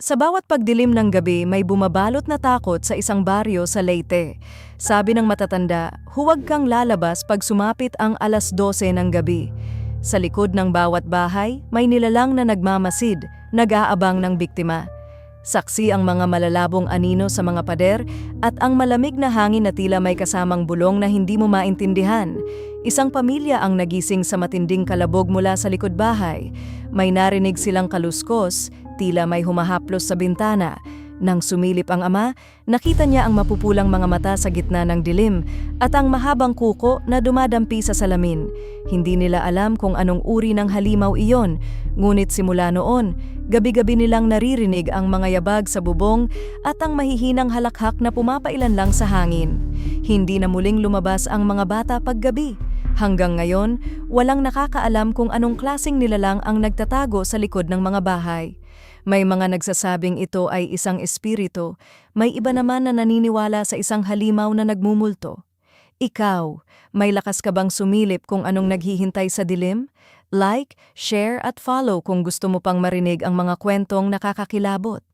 Sa bawat pagdilim ng gabi may bumabalot na takot sa isang baryo sa Leyte. Sabi ng matatanda, huwag kang lalabas pag sumapit ang 12:00 ng gabi. Sa likod ng bawat bahay, may nilalang na nagmamasid, nag-aabang ng biktima. Saksi ang mga malalabong anino sa mga pader at ang malamig na hangin na tila may kasamang bulong na hindi mo maintindihan. Isang pamilya ang nagising sa matinding kalabog mula sa likod bahay. May narinig silang kaluskos, tila may humahaplos sa bintana. Nang sumilip ang ama, nakita niya ang mapupulang mga mata sa gitna ng dilim at ang mahabang kuko na dumadampi sa salamin. Hindi nila alam kung anong uri ng halimaw iyon, ngunit simula noon, gabi-gabi nilang naririnig ang mga yabag sa bubong at ang mahihinang halakhak na pumapailan lang sa hangin. Hindi na muling lumabas ang mga bata paggabi. Hanggang ngayon, walang nakakaalam kung anong klaseng nilalang ang nagtatago sa likod ng mga bahay. May mga nagsasabing ito ay isang espiritu, may iba naman na naniniwala sa isang halimaw na nagmumulto. Ikaw, may lakas ka bang sumilip kung anong naghihintay sa dilim? Like, share at follow kung gusto mo pang marinig ang mga kwentong nakakakilabot.